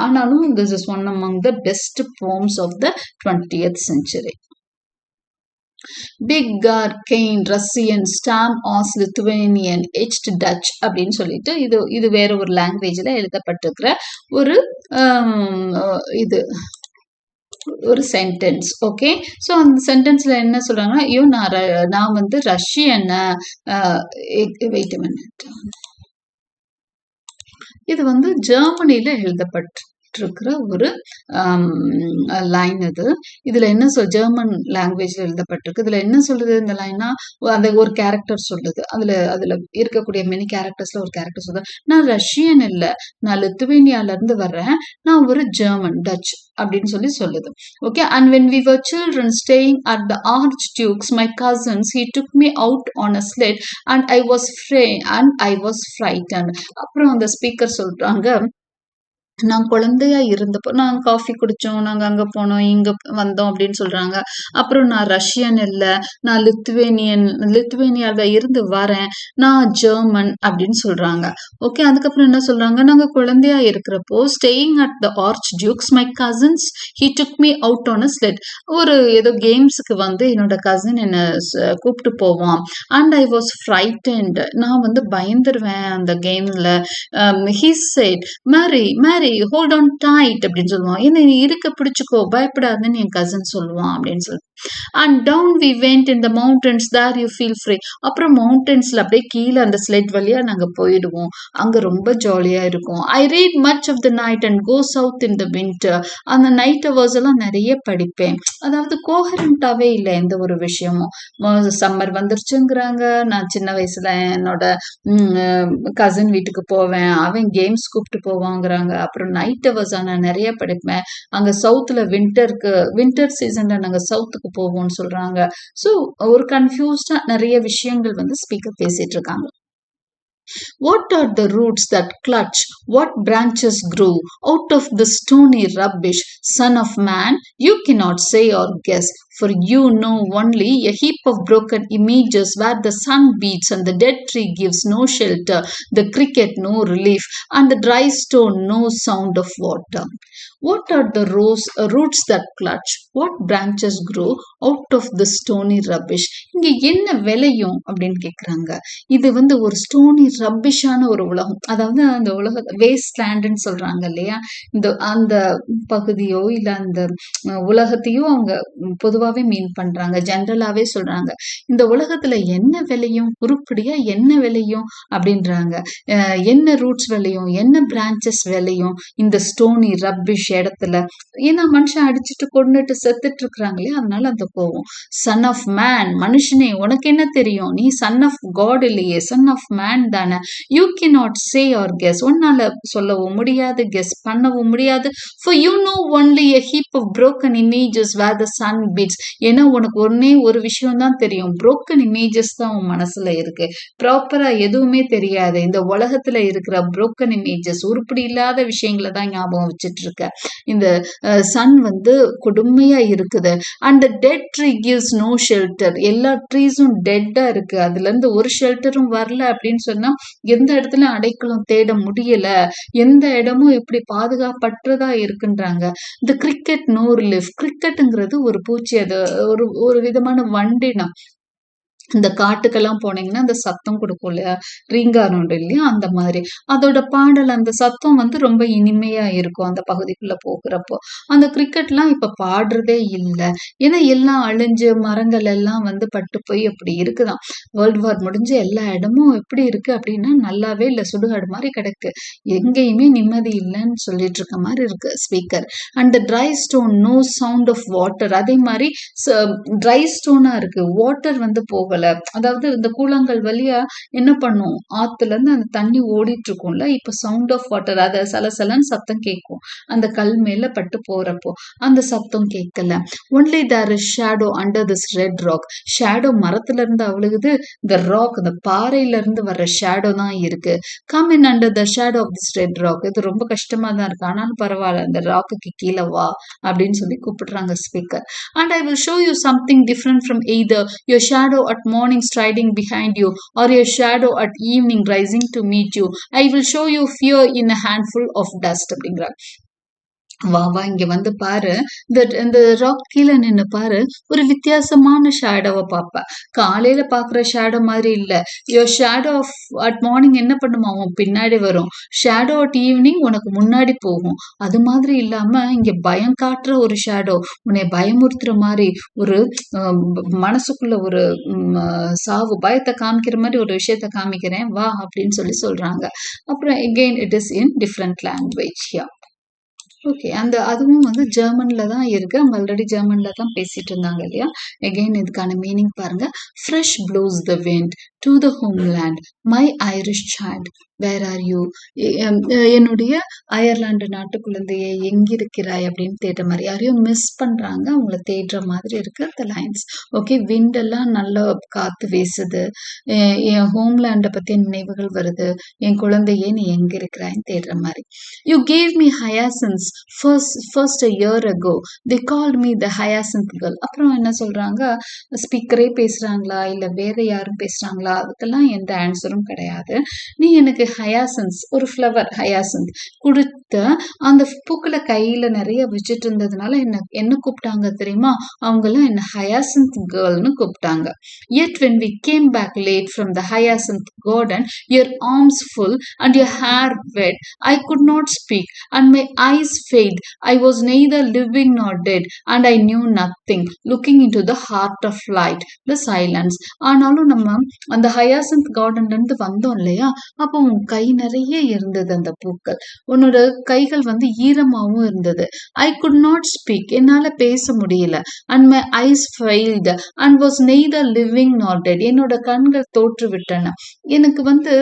ஆனாலும் this is one among the best poems of the 20th century. Biggar, Kane, Russian, Stam, Os, Lithuanian, Etched Dutch அப்படின்னு சொல்லிட்டு இது வேற ஒரு லாங்குவேஜ்ல எழுதப்பட்டிருக்கிற ஒரு இது ஒரு சென்டென்ஸ். ஓகே, ஸோ அந்த சென்டென்ஸ்ல என்ன சொல்றாங்கன்னா, ஐயோ நான் வந்து ரஷ்யன், வெயிட் மினிட், இது வந்து ஜெர்மனில எழுதப்பட்டிருக்கிற ஒரு லைன். இதுல என்ன ஜெர்மன் லாங்குவேஜ்ல எழுதப்பட்டிருக்கு. இதுல என்ன சொல்லுது இந்த லைன்னா, அந்த ஒரு கேரக்டர் சொல்லுது. அதுல இருக்கக்கூடிய மெனி கேரக்டர்ஸ்ல ஒரு கேரக்டர் சொல்லுது, நான் ரஷ்யன் இல்ல, நான் லித்துவேனியால இருந்து வர்றேன், நான் ஒரு ஜெர்மன், டச் அப்படின்னு சொல்லுது. Okay, and when we were children staying at the Archduke's, my cousins, he took me out on a sled and I was frightened. அப்புறம் அந்த ஸ்பீக்கர் சொல்றாங்க, நான் குழந்தையா இருந்தப்போ நாங்க காஃபி குடிச்சோம், நாங்க அங்க போனோம், இங்க வந்தோம் அப்படின்னு சொல்றாங்க. அப்புறம் நான் ரஷ்யன் இல்ல, நான் லித்துவேனியால இருந்து வரேன், நான் ஜெர்மன் அப்படின்னு சொல்றாங்க. ஓகே, அதுக்கப்புறம் என்ன சொல்றாங்க, நாங்க குழந்தையா இருக்கிறப்போ staying at the arch dukes, my cousins, he took me out on a SLET. ஒரு ஏதோ கேம்ஸுக்கு வந்து என்னோட கசின் என்ன கூப்பிட்டு போவான். அண்ட் ஐ வாஸ் ஃப்ரைட்டன்ட், நான் வந்து பயந்துருவேன் அந்த கேம்ல. He said, Marie hold on tight அப்படின்னு சொல்லுவான். என்ன இருக்க பிடிச்சுக்கோ, பயப்படாதுன்னு என் கசின் சொல்லுவான் அப்படின்னு சொல்லி. And down we went in the mountains, there you feel free. அப்புறம் மவுண்டன்ஸ்ல அப்படியே கீழே அந்த ஸ்லெட் வழியா நாங்க போயிடுவோம், அங்க ரொம்ப ஜாலியா இருக்கும். I read much of the night and go south in the winter. அந்த நைட் ஹவர்ஸ் எல்லாம் நிறைய படிப்பேன். அதாவது கோஹரண்டாவே இல்லை எந்த ஒரு விஷயமும். சம்மர் வந்துருச்சுங்கிறாங்க, நான் சின்ன வயசுல என்னோட கசின் வீட்டுக்கு போவேன், அவன் கேம்ஸ் கூப்பிட்டு போவாங்கிறாங்க. அப்புறம் நைட் ஹவர்ஸ் நான் நிறைய படிப்பேன். அங்க சவுத்துல வின்டர் சீசன்ல நாங்க சவுத்துக்கு போவோம்னு சொல்றாங்க. ஸோ ஒரு கன்ஃபியூஸ்டா நிறைய விஷயங்கள் வந்து ஸ்பீக்கர் பேசிட்டு இருக்காங்க. What are the roots that clutch? What branches grow out of the stony rubbish? Son of man, you cannot say or guess, for you know only a heap of broken images where the sun beats and the dead tree gives no shelter, the cricket no relief, and the dry stone no sound of water. What are the roots that clutch? What branches grow out of the stony rubbish? இங்க என்ன விளையும் அப்படின்னு கேக்குறாங்க. இது வந்து ஒரு stony ரப்பிஷான ஒரு உலகம். அதாவது அந்த உலக வேஸ்ட் லேண்ட்னு சொல்றாங்க இல்லையா? அந்த பகுதியோ இல்ல அந்த உலகத்தையோ அவங்க பொதுவாவே மீன் பண்றாங்க. ஜெனரலாவே சொல்றாங்க. இந்த உலகத்துல என்ன விளையும், உருப்படியா என்ன விளையும் அப்படின்றாங்க. என்ன ரூட்ஸ் விளையும், என்ன பிரான்ச்சஸ் விளையும் இந்த ஸ்டோனி ரப்பிஷ் இடத்துல. ஏன்னா மனுஷன் அடிச்சுட்டு கொண்டுட்டு செத்துட்டு இருக்கிறாங்களே, அதனால அந்த கோவம். சன் ஆஃப் மேன், மனுஷனே உனக்கு என்ன தெரியும், நீ சன் ஆஃப் காட் இல்லையே, சன் ஆஃப் மேன் தானே. You cannot say or guess, உன்னால சொல்லவும் முடியாது, கெஸ் பண்ணவும் முடியாது. For you know only a heap of broken images where the sun beats. ஏன்னா உனக்கு ஒன்னே ஒரு விஷயம் தான் தெரியும், broken images தான் உன் மனசுல இருக்கு, ப்ராப்பரா எதுவுமே தெரியாது. இந்த உலகத்துல இருக்கிற broken images, உருப்படி இல்லாத விஷயங்களை தான் ஞாபகம் வச்சுட்டு இருக்க. இந்த சன் வந்து கொடுமையா இருக்குது. And dead tree gives no shelter, எல்லா ட்ரீஸும் டெட்டா இருக்கு, அதுல இருந்து ஒரு ஷெல்டரும் வரல அப்படின்னு சொன்னா எந்த இடத்துல அடைக்கலம் தேட முடியல, எந்த இடமும் எப்படி பாதுகாப்பற்றதா இருக்குன்றாங்க. இந்த கிரிக்கெட் நோ ரிலீஃப், கிரிக்கெட்டுங்கிறது ஒரு பூச்சி, அது ஒரு விதமான வண்டினம். இந்த காட்டுக்கெல்லாம் போனீங்கன்னா அந்த சத்தம் கொடுக்கும் இல்லையா, ரீங்காரம் உண்டு இல்லையா, அந்த மாதிரி அதோட பாடல், அந்த சத்தம் வந்து ரொம்ப இனிமையா இருக்கும் அந்த பகுதிக்குள்ள போகிறப்போ. அந்த கிரிக்கெட்லாம் இப்ப பாடுறதே இல்லை, ஏன்னா எல்லாம் அழிஞ்சு மரங்கள் எல்லாம் வந்து பட்டு போய் அப்படி இருக்குதான். வேர்ல்டு வார் முடிஞ்சு எல்லா இடமும் எப்படி இருக்கு அப்படின்னா நல்லாவே இல்லை, சுடுகாடு மாதிரி கிடக்கு, எங்கேயுமே நிம்மதி இல்லைன்னு சொல்லிட்டு இருக்க மாதிரி இருக்கு speaker. And dry stone no sound of water, அதே மாதிரி ட்ரை ஸ்டோனா இருக்கு, வாட்டர் வந்து போக, அதாவது இந்த கூழாங்கல் வழியா என்ன பண்ணும், ஆத்துல இருந்து அந்த தண்ணி ஓடிட்டு இருக்கும்ல, இப்ப சவுண்ட் ஆஃப் வாட்டர், அத சலசலன்னு சத்தம் கேட்கும், அந்த கல் மேல பட்டு போறப்போ அந்த சத்தம் கேட்கல. Only there is shadow under this red rock, shadow மரத்துல இருந்து அவ்வளவுது, இந்த ராக் அந்த பாறையில இருந்து வர்ற ஷேடோ தான் இருக்கு. Come in under the shadow of this red rock, இது ரொம்ப கஷ்டமா தான் இருக்கு, ஆனாலும் பரவாயில்ல, அந்த ராக்குக்கு கீழே வா அப்படின்னு சொல்லி கூப்பிடுறாங்க speaker. And I will show you something different from either your shadow at morning striding behind you or your shadow at evening rising to meet you. I will show you fear in a handful of dust அப்படிங்கிறார். வா வா இங்க வந்து பாரு, இந்த rock கீழே நின்னு பாரு, ஒரு வித்தியாசமான ஷேடோவை பார்ப்ப. காலையில பாக்குற ஷேடோ மாதிரி இல்ல. Your shadow of at morning என்ன பண்ணுமா, உன் பின்னாடி வரும், ஷேடோ அட் ஈவினிங் உனக்கு முன்னாடி போகும். அது மாதிரி இல்லாம இங்க பயம் காட்டுற ஒரு ஷேடோ, உன்னை பயமுறுத்துற மாதிரி ஒரு மனசுக்குள்ள ஒரு சாவு பயத்தை காமிக்கிற மாதிரி ஒரு விஷயத்த காமிக்கிறேன் வா அப்படின்னு சொல்றாங்க. அப்புறம் again it is in different language here. Okay, அதுவும் வந்து ஜெர்மன்ல தான் இருக்கு, அவங்க ஆல்ரெடி ஜெர்மன்ல தான் பேசிட்டு இருந்தாங்க இல்லையா. எகெயின் இதுக்கான மீனிங் பாருங்க. Fresh blows the wind to the homeland my Irish child where are you, என்னுடைய அயர்லாந்து நாட்டு குழந்தையை எங்கிருக்கிறாய் அப்படின்னு தேடுற மாதிரி, யாரையும் மிஸ் பண்றாங்க, அவங்கள தேடுற மாதிரி இருக்கு த லைன்ஸ். ஓகே, விண்ட் எல்லாம் நல்லா காத்து வீசுது, என் ஹோம்லேண்டை பத்திய நினைவுகள் வருது, என் குழந்தையே நீ எங்க இருக்கிறாய்ன்னு தேடுற மாதிரி. You gave me hyacinths first a year ago, they called me the hyacinth girl. அப்புறம் என்ன சொல்றாங்க, ஸ்பீக்கரே பேசுறாங்களா இல்ல வேற யாரும் பேசுறாங்களா, அதுக்கெல்லாம் எந்த ஆன்சரும் கிடையாது. நீ எனக்கு ஹயாசின்ஸ், ஒரு ஃப்ளவர் ஹயாசின்த் கொடுத்த, அந்த பூக்களை கையில நிறைய வச்சுட்டு இருந்ததுனால என்ன கூப்பிட்டாங்க தெரியுமா, அவங்கெல்லாம் என்ன ஹயாசின்த் கேர்ள்னு கூப்பிட்டாங்க. Yet when we came back late from the hyacinth garden, your arms full and your hair wet, I could not speak and my eyes failed. I was neither living nor dead and I knew nothing. Looking into the heart of light, the silence. ஆனாலும் நம்ம அந்த ஹயாசின்த் கார்டன்ல இருந்து வந்தோம் இல்லையா, அப்போ உன் கை நிறைய இருந்தது அந்த பூக்கள், உன்னோட கைகள் வந்து ஈரமாவும் இருந்தது. I could not speak, என்னால பேச முடியல. And my eyes failed and was neither living nor dead. என்னோட கண்கள் தோற்று விட்டன. எனக்கு வந்து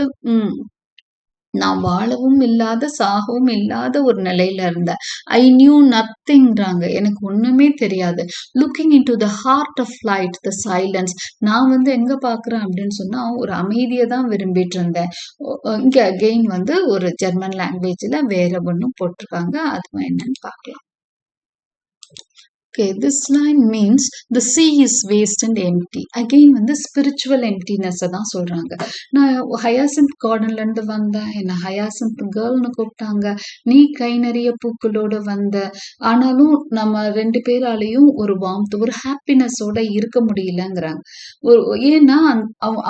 நான் வாழவும் இல்லாத சாகவும் இல்லாத ஒரு நிலையில இருந்தேன். ஐ நியூ நத்திங்கிறாங்க, எனக்கு ஒண்ணுமே தெரியாது. Looking into the heart of light the silence, நான் வந்து எங்க பாக்குறேன் அப்படின்னு சொன்னா ஒரு அமைதியை தான் விரும்பிட்டு இருந்தேன். இங்க அகெயின் வந்து ஒரு ஜெர்மன் லாங்குவேஜ்ல வேற ஒன்னும் போட்டிருக்காங்க, அதுவும் என்னன்னு பார்க்கலாம். Okay, this line means the sea is vast and empty. Again வந்து spiritual emptiness தான் சொல்றாங்க. நான் ஹயாசிந்த் கார்டன்ல இருந்து வந்தேன், என்ன ஹயாசிந்த் கேர்ள்னு கூப்பிட்டாங்க, நீ கை நிறைய பூக்களோட வந்த, ஆனாலும் நம்ம ரெண்டு பேராலையும் ஒரு வார்ம்த் ஒரு ஹாப்பினஸோட இருக்க முடியலங்கிறாங்க. ஏன்னா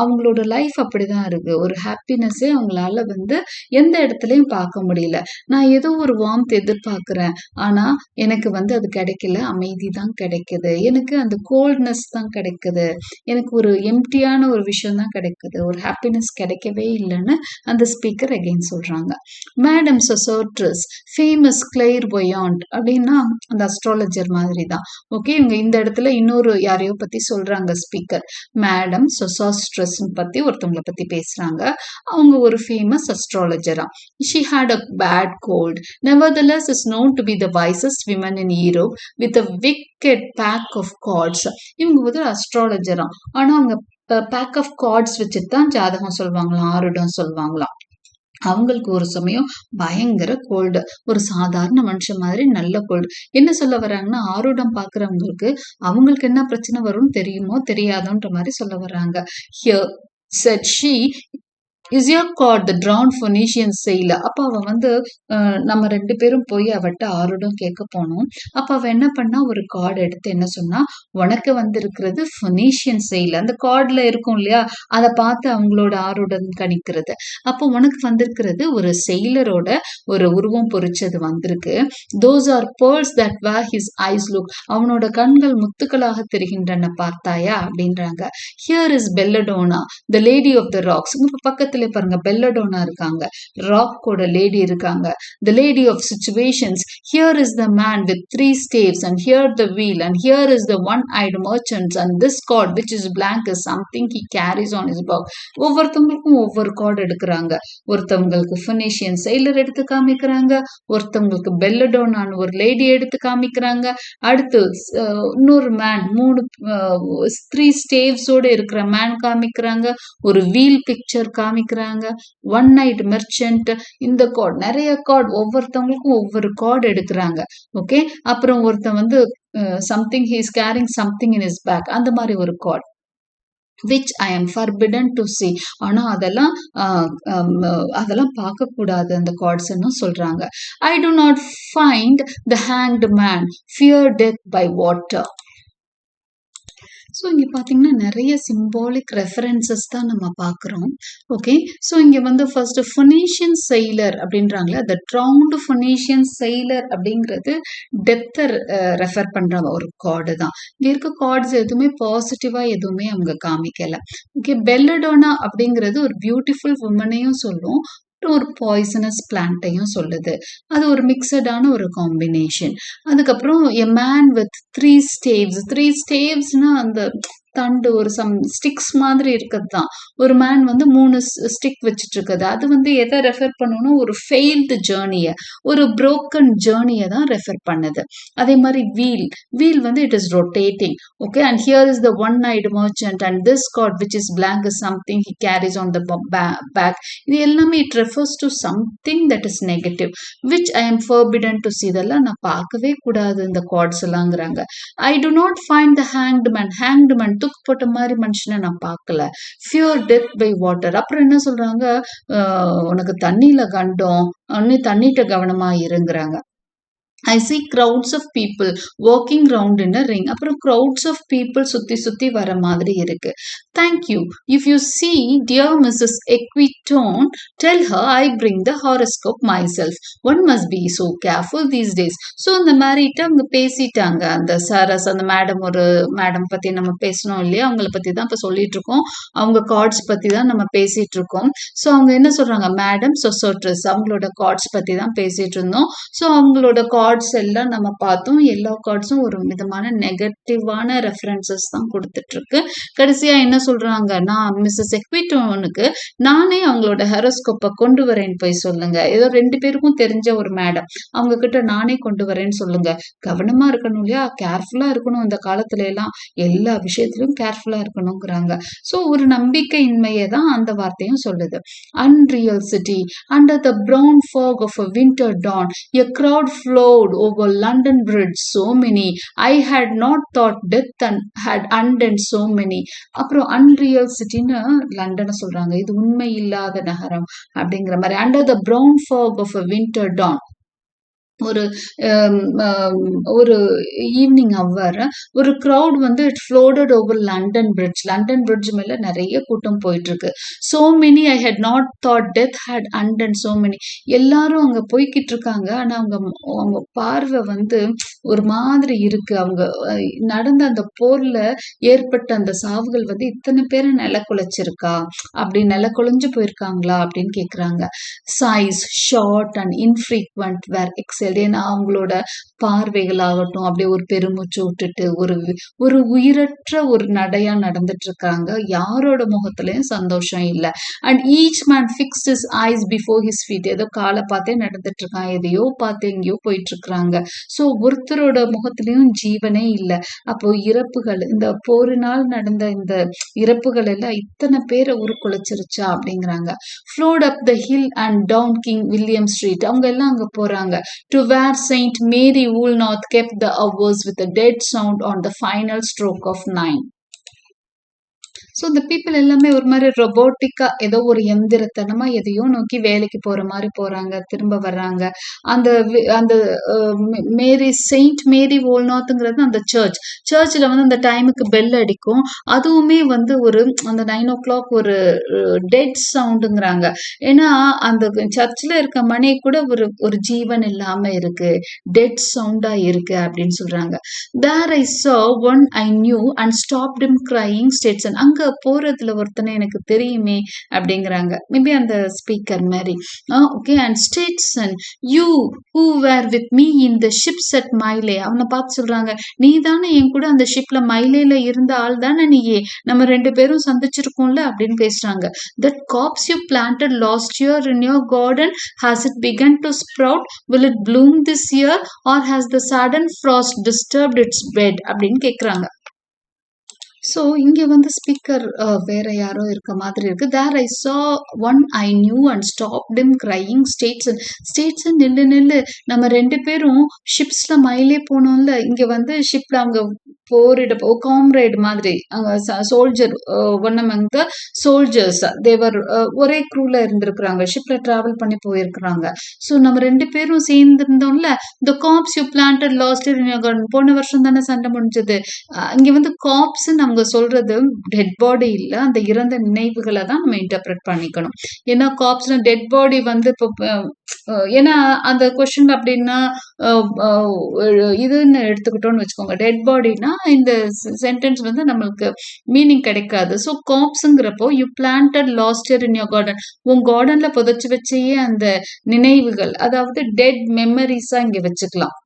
அவங்களோட லைஃப் அப்படிதான் இருக்கு. ஒரு ஹாப்பினஸே அவங்களால வந்து எந்த இடத்துலயும் பார்க்க முடியல. நான் ஏதோ ஒரு வார்ம்த் எதிர்பார்க்கிறேன், ஆனா எனக்கு வந்து அது கிடைக்கல, அமைதி தான் கிடைக்குது, எனக்கு அந்த கோல்ட்னஸ் தான் கிடைக்குது, எனக்கு ஒரு எம்டியான ஒரு விஷயம் தான் கிடைக்குது, ஒரு ஹாப்பினஸ் கிடைக்கவே இல்லைன்னு அந்த ஸ்பீக்கர் அகைன் சொல்றாங்க. மேடம் சொசோட்ரஸ் ஃபேமஸ் கிளைர்வோயாண்ட் அப்படின்னா அந்த அஸ்ட்ராலஜர் மாதிரி தான். ஓகே, இவங்க இந்த இடத்துல இன்னொரு யாரையோ பத்தி சொல்றாங்க ஸ்பீக்கர். மேடம் சொசோட்ரஸ் பத்தி ஒருத்தவங்களை பத்தி பேசுறாங்க. அவங்க ஒரு famous அஸ்ட்ராலஜரா. She had a bad cold. Nevertheless, is known to be the wisest woman in Europe with a wicked pack of cards. இவங்க வந்து அஸ்ட்ராலஜரா. ஆனா அவங்க பேக் ஆஃப் கார்ட்ஸ் வச்சுட்டு தான் ஜாதகம் சொல்லுவாங்களாம், ஆருடம் சொல்லுவாங்களாம். அவங்களுக்கு ஒரு சமயம் பயங்கர கோல்டு, ஒரு சாதாரண மனுஷன் மாதிரி நல்ல கோல்டு. என்ன சொல்ல வர்றாங்கன்னா, ஆருடம் பாக்குறவங்களுக்கு அவங்களுக்கு என்ன பிரச்சனை வரும்னு தெரியுமோ தெரியாதோன்ற மாதிரி சொல்ல வர்றாங்க. Here said she is your card the drowned Phoenician sailor. அப்ப அவ வந்து நம்ம ரெண்டு பேரும் போய் அவட்ட ஆருடம் கேட்க போனோம். அப்ப அவ என்ன பண்ணா, ஒரு கார்டு எடுத்து என்ன சொன்னா, உனக்கு வந்திருக்கிறது Phoenician sailor. அந்த கார்டுல இருக்கும் இல்லையா, அதை பார்த்து அவங்களோட ஆருடம் கணிக்கிறது. அப்போ உனக்கு வந்திருக்கிறது ஒரு செயிலரோட ஒரு உருவம் பொறிச்சது வந்திருக்கு. those are pearls that were his eyes look. அவனோட கண்கள் முத்துக்களாக தெரிகின்றன, பார்த்தாயா அப்படின்றாங்க. here is Belladonna the lady of the rocks. பக்கத்துல பாருங்க, பெல்லடோனா இருக்காங்க, ராக்கோட லேடி இருக்காங்க, the lady of situations. here is the man with 3 staves and here the wheel and here is the one-eyed merchant and this cord which is blank is something he carries on his back. ஒவ்வொருத்தவங்களுக்கும் ஒவ்வொரு card எடுக்கிறாங்க. ஒருத்தவங்களுக்கு Phoenician sailor எடுத்து காமிக்கிறாங்க, ஒருத்தவங்களுக்கு பெல்லடோனான்னு ஒரு lady எடுத்து காமிக்கிறாங்க, அடுத்து இன்னொரு மேன் 3 staves-ஓட இருக்கிற மேன் காமிக்கிறாங்க, ஒரு வீல் பிக்சர் காமிக்கிறாங்க, ஒன் நைட் மெர்ச்சன்ட், இந்த கார்டு, நிறைய கார்டு, ஒவ்வொருத்தவங்களுக்கும் ஒவ்வொரு கார்டு எடுக்கிறாங்க. ஓகே, அப்புறம் ஒருத்தன் வந்து something he is carrying something in his back, அந்த மாதிரி ஒரு card which I am forbidden to see. ஆனா அதெல்லாம் பார்க்க கூடாது அந்த கார்ட்ஸ்ன்னு சொல்றாங்க. I do not find the hanged man fear death by water. So இங்கே பார்த்தீங்கன்னா நிறைய சிம்பாலிக் ரெஃபரன்சஸ் தான் நம்ம பார்க்குறோம். ஓகே, ஸோ இங்கே வந்து first Phoenician sailor அப்படின்றாங்களே, the drowned Phoenician sailor அப்படிங்கிறது டெத்தை ரெஃபர் பண்ணுற ஒரு கார்டு தான். இங்கே இருக்க கார்ட்ஸ் எதுவுமே பாசிட்டிவாக எதுவுமே அவங்க காமிக்கலை. ஓகே, பெல்லடோனா அப்படிங்கிறது ஒரு பியூட்டிஃபுல் உமனையும் சொல்லும், ஒரு பாய்சனஸ் பிளான்ட்டையும் சொல்லுது. அது ஒரு மிக்சடான ஒரு காம்பினேஷன். அதுக்கப்புறம் எ மேன் வித் 3 ஸ்டேவ்ஸ்னா அந்த தண்டு, ஒரு ஸ்டிக்ஸ் மாதிரி இருக்கிறது தான். ஒரு மேன் வந்து 3 ஸ்டிக் வச்சுட்டு இருக்குது. அது வந்து எதை ரெஃபர் பண்ணணும்னா, ஒரு ஃபெயில்டு ஜேர்னியை, ஒரு புரோக்கன் ஜேர்னியை தான் ரெஃபர் பண்ணுது. அதே மாதிரி வீல் வந்து it is rotating. Okay, and here is the one-eyed merchant and this card which is blank is something he carries on the back. இது எல்லாமே it refers to something that is negative which I am forbidden to see. இதெல்லாம் நான் பார்க்கவே கூடாது இந்த cards எல்லாங்கிறாங்க. I do not find the hanged man தூக்கு போட்ட மாதிரி மனுஷனை நான் பார்க்கல. fear death by water. அப்புறம் என்ன சொல்றாங்க, உனக்கு தண்ணியில கண்டம், தண்ணிட்ட கவனமா இருங்கிறாங்க. I see crowds of people walking round in a ring. அப்புறம் crowds of people சுத்தி வர மாதிரி இருக்கு. Thank you. If you see dear Mrs. Equitone, tell her I bring the horoscope myself. One must be so careful these days. So அந்த மாதிரிட்டு அவங்க பேசிட்டாங்க. அந்த சாரஸ், அந்த மேடம் பத்தி நம்ம பேசணும் இல்லையா, அவங்கள பத்தி தான் இப்போ சொல்லிட்டு இருக்கோம். அவங்க கார்ட்ஸ் பத்தி தான் நம்ம பேசிட்டு இருக்கோம். ஸோ அவங்க என்ன சொல்றாங்க, மேடம் சொசோட்ரஸ், அவங்களோட கார்ட்ஸ் பத்தி தான் பேசிட்டு இருந்தோம். ஸோ அவங்களோட கார்ட்ஸ் எல்லாம் நம்ம பார்த்தோம். எல்லா கார்ட்ஸும் ஒரு விதமான நெகட்டிவான ரெஃபரன்சஸ் தான் கொடுத்துட்டு இருக்கு. கடைசியா என்ன சொல்றாங்க, நான் மிஸ்ஸஸ் எக்விட்டோனுக்கு நானே அவங்களோட ஹெரோஸ்கோப்பை கொண்டு வரேன்னு போய் சொல்லுங்க. ஏதோ 2 பேருக்கும் தெரிஞ்ச ஒரு மேடம், அவங்க கிட்ட நானே கொண்டு வரேன்னு சொல்லுங்க. கவனமா இருக்கணும் இல்லையா, கேர்ஃபுல்லா இருக்கணும். இந்த காலத்துல எல்லாம் எல்லா விஷயத்திலும் கேர்ஃபுல்லா இருக்கணுங்கிறாங்க. ஸோ ஒரு நம்பிக்கையின்மையை தான் அந்த வார்த்தையும் சொல்லுது. Unreal city under the brown fog of a winter dawn, a crowd flowed flowed over London Bridge so many. I had not thought death and had undone so many. அப்புறம் அன்ரியல் சிட்டின்னு லண்டனை சொல்றாங்க. இது உண்மை இல்லாத நகரம் அப்படிங்கிற மாதிரி. Under the brown fog of a winter dawn, ஒரு ஒரு ஈவினிங் அவர் ஒரு க்ரௌட் வந்து it flowed over London bridge. London bridge மேல நிறைய கூட்டம் போயிட்டு இருக்கு. So many I had not thought death had undone so many. எல்லாரும் அங்க போய்கிட்டு இருக்காங்க. ஆனா அவங்க அவங்க பார்வை வந்து ஒரு மாதிரி இருக்கு. அவங்க நடந்த அந்த போர்ல ஏற்பட்ட அந்த சாவுகள் வந்து இத்தனை பேரை நில குலைச்சிருக்கா, அப்படி நில குலைஞ்சு போயிருக்காங்களா அப்படின்னு கேக்குறாங்க. Sighs short and infrequent were exhaled. ஏன்னா அவங்களோட பார்வைகள் ஆகட்டும் அப்படியே ஒரு பெருமூச்சு விட்டுட்டு ஒரு உயிரற்ற ஒரு நடையா நடந்துட்டு இருக்காங்க. யாரோட முகத்திலயும் சந்தோஷம் இல்லை. And each man fixed his eyes before his feet. ஏதோ காலை பார்த்தே நடந்துட்டு இருக்கான், எதையோ பார்த்து எங்கேயோ போயிட்டு இருக்கிறாங்க. ஸோ ஒருத்தரோட முகத்திலையும் ஜீவனே இல்லை. அப்போ இறப்புகள், இந்த போரினால் நடந்த இந்த இறப்புகள் எல்லாம் இத்தனை பேரை உருக்குலைச்சிருச்சா அப்படிங்கிறாங்க. Flowed up the hill and down King William Street. அவங்க எல்லாம் அங்க போறாங்க. To where Saint Mary Woolnoth kept the hours with a dead sound on the final stroke of 9. So இந்த பீப்புள் எல்லாமே ஒரு மாதிரி ரொபோட்டிக்கா ஏதோ ஒரு எந்திரத்தனமா எதையோ நோக்கி வேலைக்கு போற மாதிரி போறாங்க, திரும்ப வர்றாங்க. அந்த அந்த மேரி செயின்ட் மேரி வோல்நாத்ங்கிறது அந்த சர்ச்ல வந்து அந்த டைமுக்கு பெல் அடிக்கும். அதுவுமே வந்து ஒரு அந்த 9 o'clock ஒரு டெட் சவுண்டுங்கிறாங்க. ஏன்னா அந்த சர்ச்சில் இருக்க மணி கூட ஒரு ஜீவன் இல்லாம இருக்கு, டெட் சவுண்டா இருக்கு அப்படின்னு சொல்றாங்க. தேர் ஐ saw one I knew and stopped him crying Stetson. அங்க போறதுல ஒருத்தனை எனக்கு தெரியுமே அப்படிங்கிறாங்க. மேபி அந்த ஸ்பீக்கர் மாதிரி. Okay. And Stetson you who were with me in the ships at Mylae. அவனை பார்த்து சொல்றாங்க, நீ தானே என் கூட அந்த ஷிப்ல மைலேல இருந்த ஆள் தானே நீயே, நம்ம 2 பேரும் சந்திச்சிருக்கோம்ல அப்படின்னு பேசுறாங்க. That corpse you planted last year in your garden, has it begun to sprout, will it bloom this year or has the sudden frost disturbed its bed அப்படின்னு கேக்குறாங்க. ஸோ இங்க வந்து ஸ்பீக்கர் வேற யாரோ இருக்க மாதிரி இருக்கு. தேர் ஐ saw one I knew and stopped him crying ஸ்டேட்சன் நில்லு, நம்ம 2 பேரும் ஷிப்ஸ்ல மயிலே போனோம்ல, இங்க வந்து ஷிப்ல அவங்க போரிட காம்ரேட் மாதிரி soldier one among the soldiers தேவர் ஒரே க்ரூல இருந்திருக்கிறாங்க, ஷிப்ல டிராவல் பண்ணி போயிருக்கிறாங்க. ஸோ நம்ம 2 பேரும் சேர்ந்து இருந்தோம்ல, the corpse you planted last year in your garden. போன வருஷம் தானே சண்டை முடிஞ்சது. இங்க வந்து காப்ஸ் அவங்க சொல்றது டெட் பாடி இல்ல, அந்த இறந்த நினைவுகளை தான் நம்ம இன்டர்பிரட் பண்ணிக்கணும். ஏன்னா காப்ஸ்னா டெட் பாடி வந்து இப்போ ஏன்னா அந்த கொஸ்டின் அப்படின்னா இதுன்னு எடுத்துக்கிட்டோம்னு வச்சுக்கோங்க, டெட் பாடினா இந்த சென்டென்ஸ் வந்து நம்மளுக்கு மீனிங் கிடைக்காது. ஸோ காப்ஸுங்கிறப்போ you planted last year in your garden, உன் கார்டன்ல புதைச்சு வச்சே அந்த நினைவுகள், அதாவது டெட் மெமரிஸா இங்க வச்சுக்கலாம்.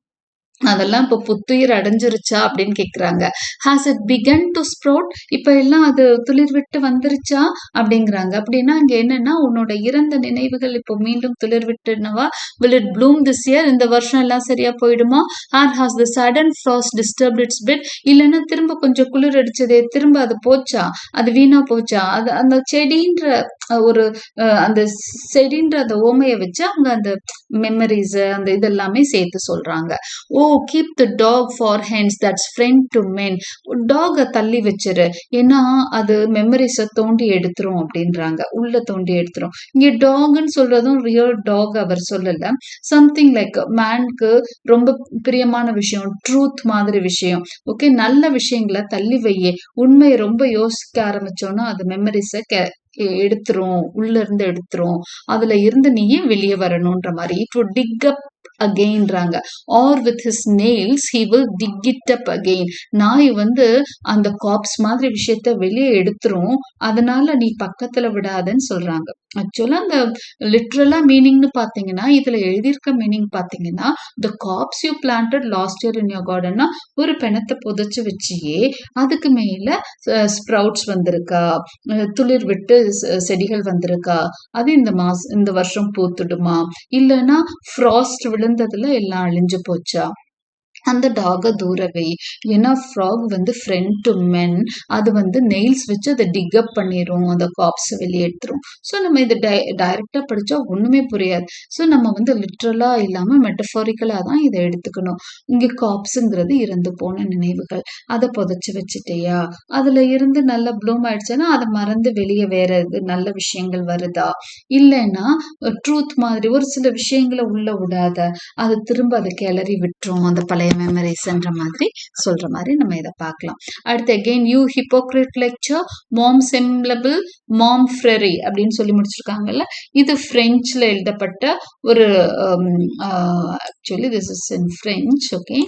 அதெல்லாம் இப்போ புத்துயிர் அடைஞ்சிருச்சா அப்படின்னு கேக்குறாங்க. Has it begun to sprout, இப்ப எல்லாம் அது துளிர் விட்டு வந்துருச்சா அப்படிங்கிறாங்க. அப்படின்னா இங்க என்னன்னா உன்னோட இறந்த நினைவுகள் இப்போ மீண்டும் துளிர் விட்டுனவா, will it bloom this year, இந்த வருஷம் எல்லாம் சரியா போயிடுமா, or has the sudden frost disturbed its bed, இல்லைன்னா திரும்ப கொஞ்சம் குளிர் அடிச்சதே திரும்ப அது போச்சா, அது வீணா போச்சா, அது அந்த செடின்ற ஒரு அந்த செடின்ற அந்த ஓமையை வச்சு அவங்க அந்த மெமரிஸ் அந்த இதெல்லாமே சேர்த்து சொல்றாங்க. Oh keep the dog far hence that's friend to men. டாகை தள்ளி வச்சிரு, ஏன்னா அது மெமரிஸை தோண்டி எடுத்துரும் அப்படின்றாங்க, உள்ள தோண்டி எடுத்துரும். இங்க டாக்னு சொல்றதும் ரியல் டாக் அவர் சொல்லல, சம்திங் லைக் மேனுக்கு ரொம்ப பிரியமான விஷயம், ட்ரூத் மாதிரி விஷயம். ஓகே, நல்ல விஷயங்களை தள்ளி வையே, உண்மையை ரொம்ப யோசிக்க ஆரம்பிச்சோன்னா அது மெமரிஸை எடுத்துரும், உள்ள இருந்து எடுத்துரும், அதுல இருந்து நீயே வெளியே வரணும்ன்ற மாதிரி. இட் வுட் டிக் அப் அகெயின்றாங்க. Or with his nails he will dig it up again. நாய் வந்து அந்த காப்ஸ் மாதிரி விஷயத்த வெளியே எடுத்துரும், அதனால நீ பக்கத்துல விடாதன்னு சொல்றாங்க. ஆக்சுவலா அந்த லிட்ரலா மீனிங்னு பாத்தீங்கன்னா, இதுல எழுதியிருக்க மீனிங் பாத்தீங்கன்னா, the corpse you planted last year in your கார்டன்னா ஒரு பிணத்தை புதைச்சு வச்சியே அதுக்கு மேல ஸ்ப்ரவுட்ஸ் வந்திருக்கா, துளிர் விட்டு செடிகள் வந்திருக்கா, அது இந்த வருஷம் பூத்துடுமா, இல்லைன்னா ஃப்ராஸ்ட் விழுந்ததுல எல்லாம் அழிஞ்சு போச்சா, அந்த டாகை தூர வை. ஏன்னா ஃப்ராக் வந்து ஃப்ரெண்ட் டு மென். அது வந்து நெயில்ஸ் வச்சு அதை டிக்அப் பண்ணிடும், அந்த காப்ஸை வெளியே எடுத்துரும். ஸோ நம்ம இதை டைரக்டாக படித்தா ஒன்றுமே புரியாது. ஸோ நம்ம வந்து லிட்ரலாக இல்லாமல் மெட்டஃபாரிக்கலாக தான் இதை எடுத்துக்கணும். இங்கே காப்ஸுங்கிறது இறந்து போன நினைவுகள். அதை புதைச்சி வச்சுட்டியா, அதில் இருந்து நல்லா ப்ளூம் ஆயிடுச்சுன்னா அதை மறந்து வெளியே வேற இது நல்ல விஷயங்கள் வருதா, இல்லைன்னா ட்ரூத் மாதிரி ஒரு சில விஷயங்களை உள்ள விடாத, அது திரும்ப அதை கிளறி விட்டுரும் அந்த பழைய மெமரிஸ்ன்ற மாதிரி சொல்ற மாதிரி நம்ம இதை பார்க்கலாம். அடுத்து அகெயின் யூ ஹிப்போக்ரிட் லெக்சர் மாம் செம்லபிள் மாம் ஃப்ரெரி அப்படின்னு சொல்லி முடிச்சிருக்காங்கல்ல. இது பிரெஞ்சுல எழுதப்பட்ட ஒரு actually this is in French. Okay,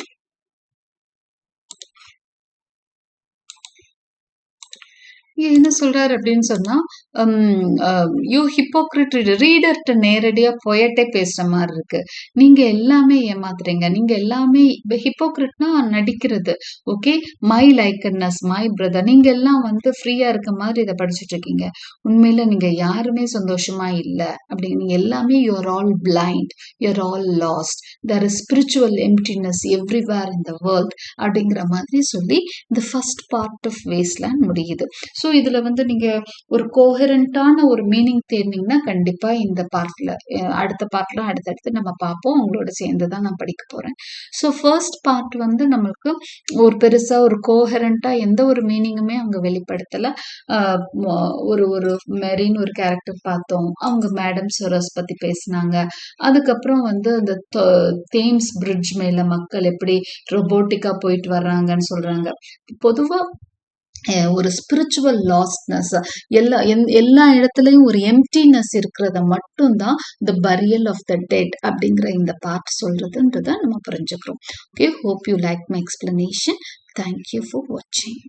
என்ன சொல்றாரு அப்படின்னு சொன்னா, யூ ஹிப்போக்ரிட் ரீடர்கிட்ட நேரடியா பொயட்டே பேசுற மாதிரி இருக்கு. நீங்க எல்லாமே ஏமாத்துறீங்க, நீங்க எல்லாமே ஹிப்போக்ரிட்னா நடிக்கிறது. ஓகே, மை லைக்கட்னஸ் மை பிரதர், நீங்க எல்லாம் வந்து ஃப்ரீயா இருக்க மாதிரி இதை படிச்சுட்டு இருக்கீங்க. உண்மையில நீங்க யாருமே சந்தோஷமா இல்லை அப்படி. நீங்க எல்லாமே you're all blind, you're all lost, there is spiritual emptiness everywhere in the world அப்படிங்கிற மாதிரி சொல்லி இந்த ஃபர்ஸ்ட் பார்ட் ஆஃப் வேஸ்ட்லேண்ட் முடியுது. ஸோ இதுல வந்து நீங்க ஒரு கோஹரண்டான ஒரு மீனிங் தேடினீங்கன்னா கண்டிப்பா இந்த பார்ட்ல அடுத்த பார்ட்லாம் அடுத்தடுத்து நம்ம பார்ப்போம். உங்களோட சேர்ந்து தான் நான் படிக்க போறேன். ஸோ ஃபர்ஸ்ட் பார்ட் வந்து நம்மளுக்கு ஒரு பெருசா ஒரு கோஹரண்டா எந்த ஒரு மீனிங்குமே அவங்க வெளிப்படுத்தல. ஒரு ஒரு மெரின்னு ஒரு கேரக்டர் பார்த்தோம், அவங்க மேடம் சொரஸ் பத்தி பேசினாங்க. அதுக்கப்புறம் வந்து அந்த தேம்ஸ் பிரிட்ஜ் மேல மக்கள் எப்படி ரொபோட்டிக்கா போயிட்டு வர்றாங்கன்னு சொல்றாங்க. பொதுவா ஒரு ஸ்பிரிச்சுவல் லாஸ்ட்னஸ், எல்லா இடத்துலையும் ஒரு எம்டினஸ் இருக்கிறத மட்டும்தான் த பரியல் ஆஃப் த டெட் அப்படிங்கிற இந்த பார்ட் சொல்றதுன்றத நம்ம புரிஞ்சுக்கிறோம். Okay, hope you like my explanation. Thank you for வாட்சிங்.